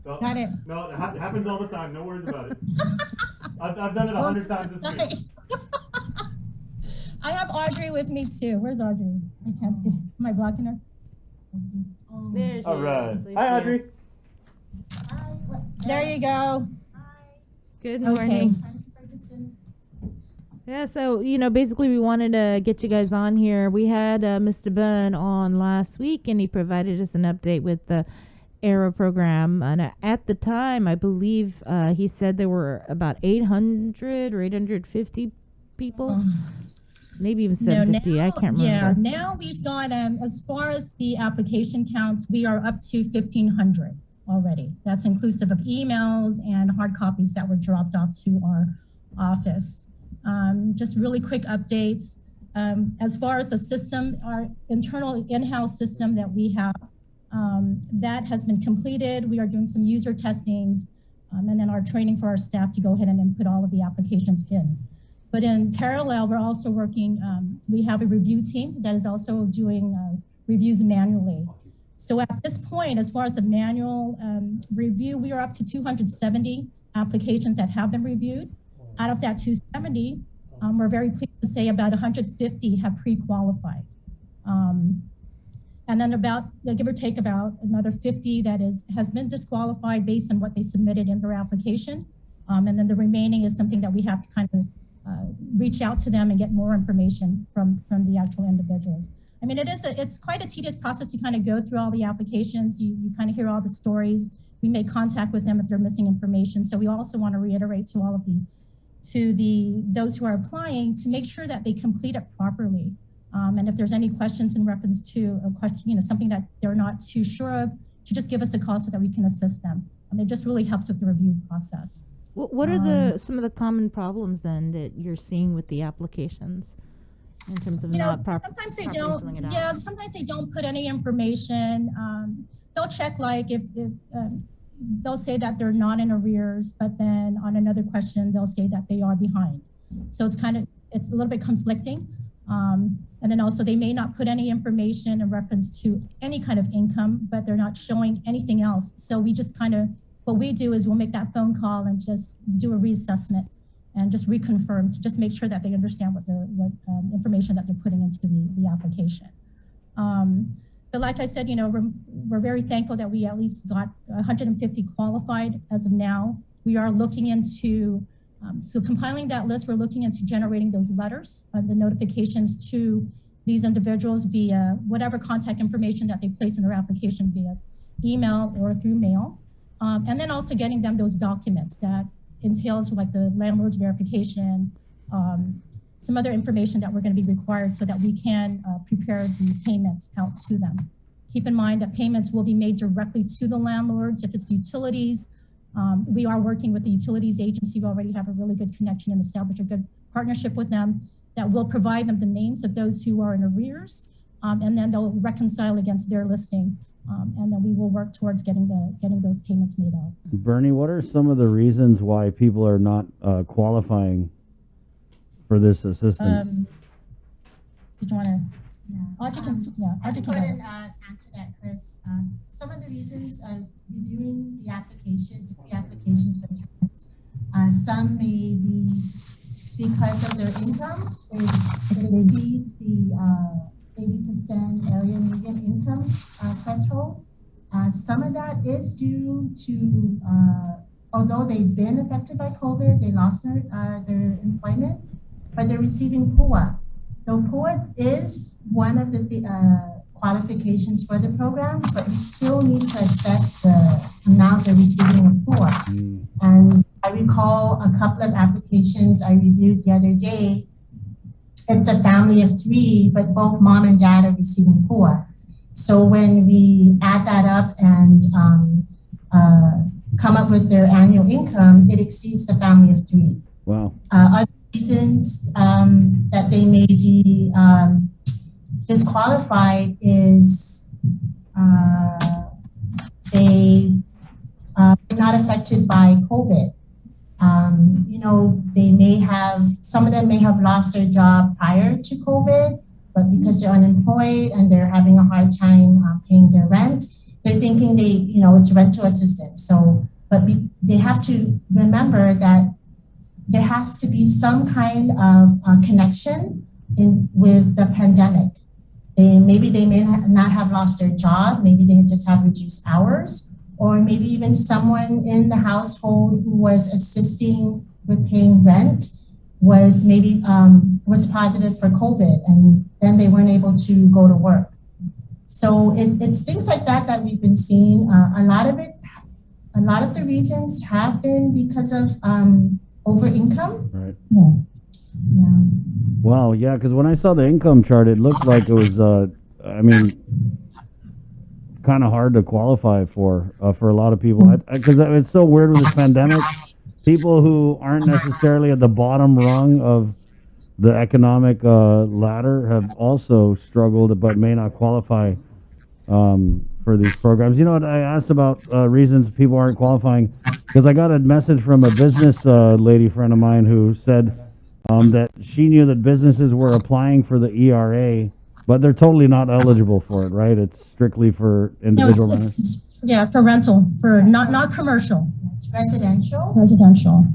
No, Got it. no, it happens all the time. No worries about it. I've done it 100 times this week. I have Audrey with me too. Where's Audrey? I can't see. Am I blocking her? There she All right. is. Hi, Audrey. There you go. Good morning. Yeah, so, basically we wanted to get you guys on here. We had Mr. Bunn on last week, and he provided us an update with the ERA program. And at the time, I believe he said there were about 800 or 850 people. Maybe even 750. I can't remember. Yeah, now we've got, as far as the application counts, we are up to 1,500 already. That's inclusive of emails and hard copies that were dropped off to our office. Just really quick updates. As far as the system, our internal in-house system that we have, that has been completed. We are doing some user testings, and then our training for our staff to go ahead and input all of the applications in. But in parallel, we're also working, we have a review team that is also doing reviews manually. So at this point, as far as the manual review, we are up to 270 applications that have been reviewed. Out of that 270, we're very pleased to say about 150 have pre-qualified. And then about, give or take, about another 50 that has been disqualified based on what they submitted in their application. And then the remaining is something that we have to kind of reach out to them and get more information from the actual individuals. I mean, it's quite a tedious process to kind of go through all the applications. You kind of hear all the stories. We make contact with them if they're missing information. So we also want to reiterate to all of those who are applying to make sure that they complete it properly. And if there's any questions in reference to a question, something that they're not too sure of, to just give us a call so that we can assist them. It just really helps with the review process. What are some of the common problems then that you're seeing with the applications in terms of sometimes they don't. Yeah, sometimes they don't put any information. They'll check if they'll say that they're not in arrears, but then on another question they'll say that they are behind. So it's a little bit conflicting. And then also they may not put any information in reference to any kind of income, but they're not showing anything else. So we just what we do is we'll make that phone call and just do a reassessment and just reconfirm to just make sure that they understand what information that they're putting into the application. But like I said, we're very thankful that we at least got 150 qualified as of now. We are looking into, so compiling that list, we're looking into generating those letters, the notifications to these individuals via whatever contact information that they place in their application via email or through mail. And then also getting them those documents that entails like the landlord's verification, some other information that we're going to be required so that we can prepare the payments out to them. Keep in mind that payments will be made directly to the landlords. If it's utilities, we are working with the utilities agency. We already have a really good connection and established a good partnership with them that will provide them the names of those who are in arrears, and then they'll reconcile against their listing. And then we will work towards getting those payments made out. Bernie, what are some of the reasons why people are not qualifying for this assistance? Did you want to? Yeah. Audrey can answer that, Chris. Some of the reasons reviewing the applications for tenants, some may be because of their income. It exceeds the 80% area median income threshold. Some of that is due to, although they've been affected by COVID, they lost their employment, but they're receiving PUA. So PUA is one of the qualifications for the program, but we still need to assess the amount they're receiving in PUA. And I recall a couple of applications I reviewed the other day. It's a family of 3, but both mom and dad are receiving PUA. So when we add that up and come up with their annual income, it exceeds the family of 3. Wow. Other reasons that they may be disqualified is they are not affected by COVID. They may have, some of them may have lost their job prior to COVID, but because they're unemployed and they're having a hard time paying their rent, they're thinking it's rental assistance. So, but they have to remember that there has to be some kind of connection with the pandemic. Maybe they may not have lost their job. Maybe they just have reduced hours, or maybe even someone in the household who was assisting with paying rent was positive for COVID, and then they weren't able to go to work. So it's things like that we've been seeing. A lot of the reasons have been because of over income. Right. Yeah. Wow. Yeah. Because when I saw the income chart, it looked like it was, kind of hard to qualify for a lot of people. Because it's so weird with this pandemic. People who aren't necessarily at the bottom rung of the economic ladder have also struggled, but may not qualify for these programs. You know what? I asked about reasons people aren't qualifying because I got a message from a business lady friend of mine who said that she knew that businesses were applying for the ERA, but they're totally not eligible for it, right? It's strictly for individual renters. For rental, for not commercial. It's residential. Residential.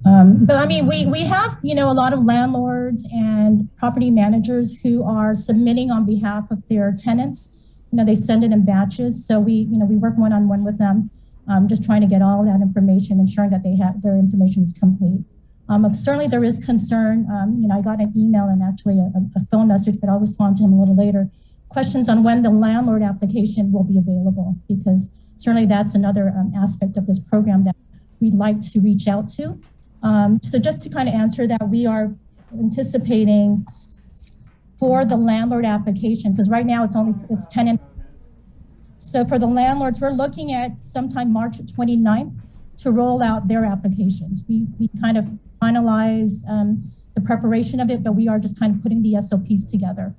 But I mean, we have, a lot of landlords and property managers who are submitting on behalf of their tenants. They send it in batches. So we work one-on-one with them, just trying to get all that information, ensuring that their information is complete. Certainly there is concern. I got an email and actually a phone message, but I'll respond to him a little later. Questions on when the landlord application will be available, because certainly that's another aspect of this program that we'd like to reach out to. So just to kind of answer that, we are anticipating for the landlord application, because right now it's tenant. So for the landlords, we're looking at sometime March 29th to roll out their applications. We kind of finalize the preparation of it, but we are just kind of putting the SOPs together.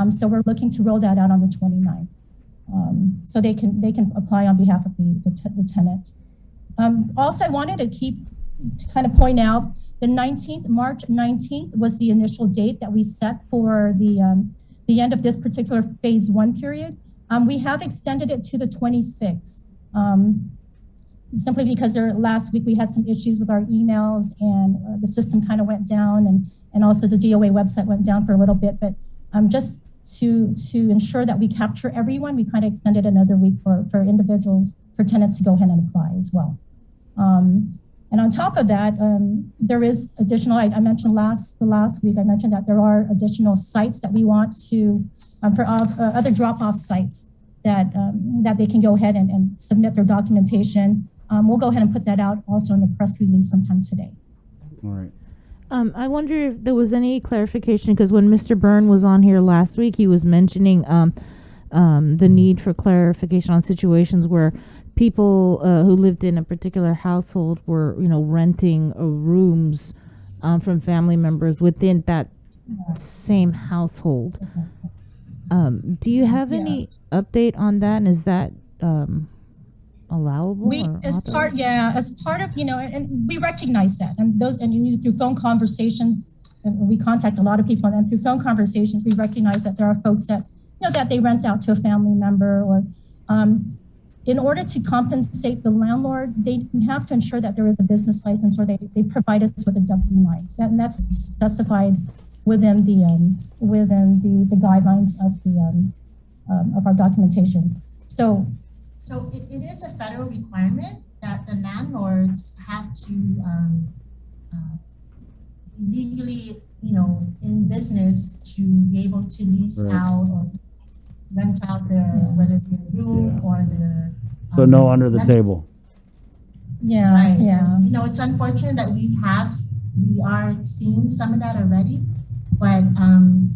So we're looking to roll that out on the 29th. So they can apply on behalf of the tenant. Also, I wanted to kind of point out the March 19th was the initial date that we set for the end of this particular phase 1 period. We have extended it to the 26th, simply because last week we had some issues with our emails and the system kind of went down, and also the DOA website went down for a little bit. But just to ensure that we capture everyone, we kind of extended another week for individuals, for tenants to go ahead and apply as well. And on top of that, there is additional, I mentioned last week, I mentioned that there are additional sites that we want to, for other drop-off sites that they can go ahead and submit their documentation. We'll go ahead and put that out also in the press release sometime today. All right. I wonder if there was any clarification, because when Mr. Byrne was on here last week, he was mentioning the need for clarification on situations where people who lived in a particular household were, renting rooms from family members within that same household. Do you have any update on that? And is that allowable? As part of, and we recognize that, and through phone conversations, and we contact a lot of people, and through phone conversations, we recognize that there are folks that, that they rent out to a family member, or in order to compensate the landlord, they have to ensure that there is a business license, or they provide us with a W-9, and that's specified within the guidelines of our documentation. So it is a federal requirement that the landlords have to legally, in business, to be able to lease out or rent out their, whether it be a room or their. So no under the table. Yeah, right. Yeah. It's unfortunate that we are seeing some of that already, but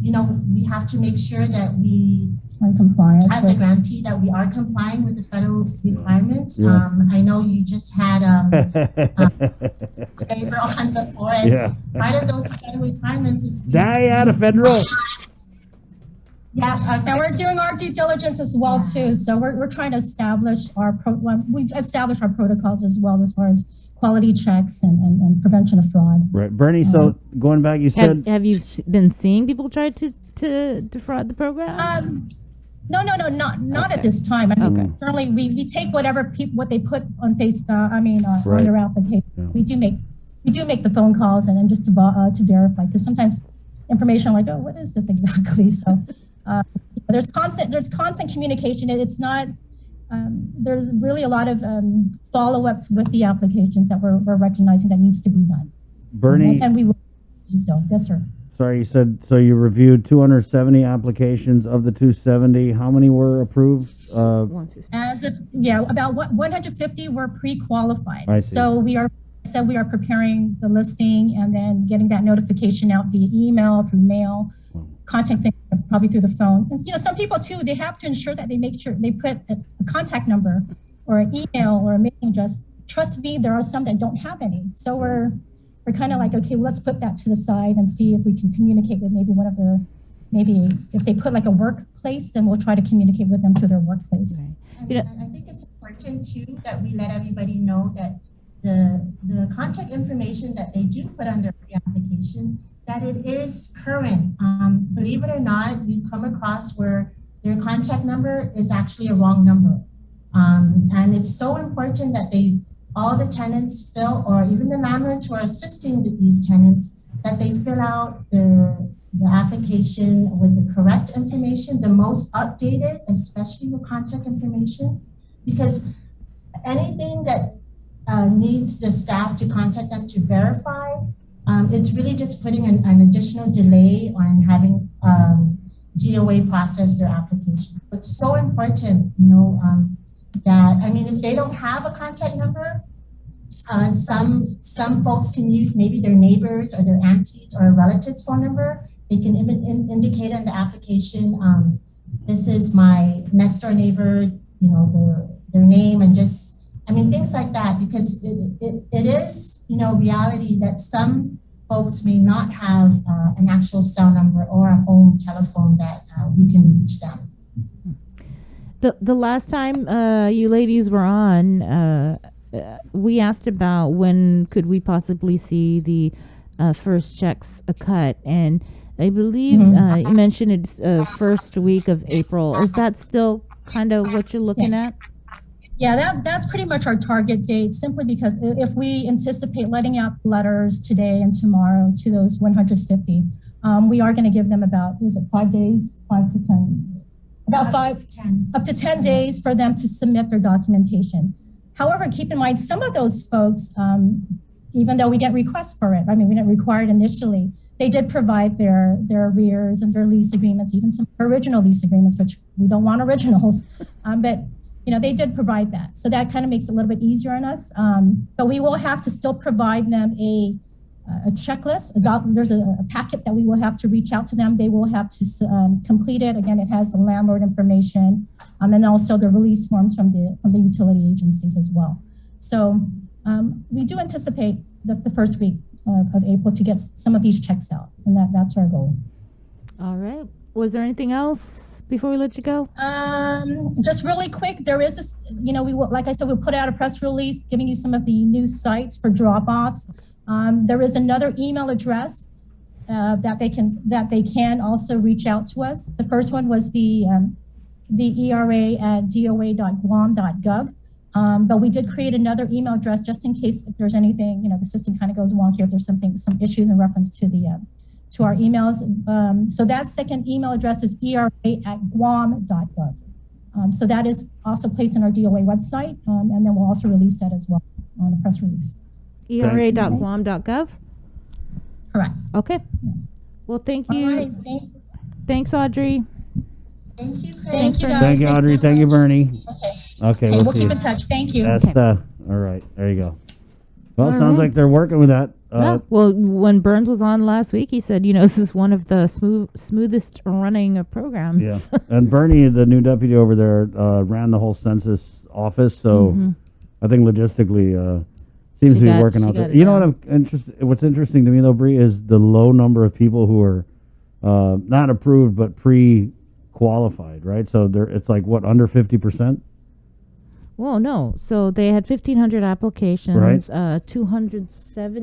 we have to make sure that we, compliance as a grantee, that we are complying with the federal requirements. Yeah. I know you just had paper on the floor, and part of those federal requirements is Die out of federal. Yeah, and we're doing our due diligence as well too. So we're trying to establish we've established our protocols as well, as far as quality checks and prevention of fraud. Right, Bernie. So going back, you said have you been seeing people try to defraud the program? not at Okay. this time. I mean, Okay. certainly we take whatever what they put on Facebook. Right. On their application. Yeah. We do make the phone calls and then just to verify, because sometimes information like, oh, what is this exactly? So there's constant communication. It's not. There's really a lot of follow-ups with the applications that we're recognizing that needs to be done. Bernie, and we will do so. Yes, sir. sorry, you said, so you reviewed 270 applications. Of the 270, how many were approved? 150. As of, about 150 were pre-qualified. I see. So we are preparing the listing and then getting that notification out via email, through mail, contacting probably through the phone. And some people too, they have to ensure that they make sure they put a contact number or an email or a mailing address. Trust me, there are some that don't have any. So we're kind of like, okay, well, let's put that to the side and see if we can communicate with maybe one of their, maybe if they put like a workplace, then we'll try to communicate with them to their workplace. Right. And I think it's important too that we let everybody know that the contact information that they do put on their application, that it is current. Believe it or not, we come across where their contact number is actually a wrong number. And it's so important that all the tenants fill, or even the landlords who are assisting these tenants, that they fill out the application with the correct information, the most updated, especially with contact information, because anything that needs the staff to contact them to verify, it's really just putting an additional delay on having DOA process their application. It's so important, that, I mean, if they don't have a contact number, some folks can use maybe their neighbors or their aunties or a relative's phone number. They can even indicate in the application, this is my next door neighbor, their name, and just, I mean, things like that, because it is, reality that some folks may not have an actual cell number or a home telephone that we can reach them. The last time you ladies were on, we asked about when could we possibly see the first checks cut, and I believe you mentioned it's first week of April. Is that still kind of what you're looking at? Yeah, that's pretty much our target date, simply because if we anticipate letting out letters today and tomorrow to those 150, we are going to give them about, 5 days, 5 to 10, up to 10 days for them to submit their documentation. However, keep in mind, some of those folks, even though we get requests for it, I mean, we didn't require it initially, they did provide their arrears and their lease agreements, even some original lease agreements, which we don't want originals, but they did provide that. So that kind of makes it a little bit easier on us. But we will have to still provide them a checklist. There's a packet that we will have to reach out to them. They will have to complete it. Again, it has the landlord information, and also the release forms from the utility agencies as well. So we do anticipate the first week of April to get some of these checks out, and that's our goal. All right. Was there anything else before we let you go? Just really quick, there is this, we will, like I said, we'll put out a press release giving you some of the new sites for drop-offs. There is another email address that they can also reach out to us. The first one was the era@doa.guam.gov. But we did create another email address just in case if there's anything, the system kind of goes wonky, if there's some issues in reference to to our emails. So that second email address is era@guam.gov. So that is also placed on our DOA website, and then we'll also release that as well on a press release. era.guam.gov? Correct. Okay. Well, thank you. All right. Thanks, Audrey. Thank you, Chris. Thank you, guys. Thank you, Audrey. Thank you, Bernie. Okay, We'll we'll see keep you. in touch. Thank you. That's all right. There you go. Well, All sounds right. like they're working with that. Well, when Burns was on last week, he said, this is one of the smoothest running of programs. Yeah. And Bernie, the new deputy over there, ran the whole census office. So I think logistically, seems to be working out there. You know what's interesting to me though, Bree, is the low number of people who are not approved but pre-qualified, right? So it's like what, under 50%? Well, no. So they had 1,500 applications. Right. 270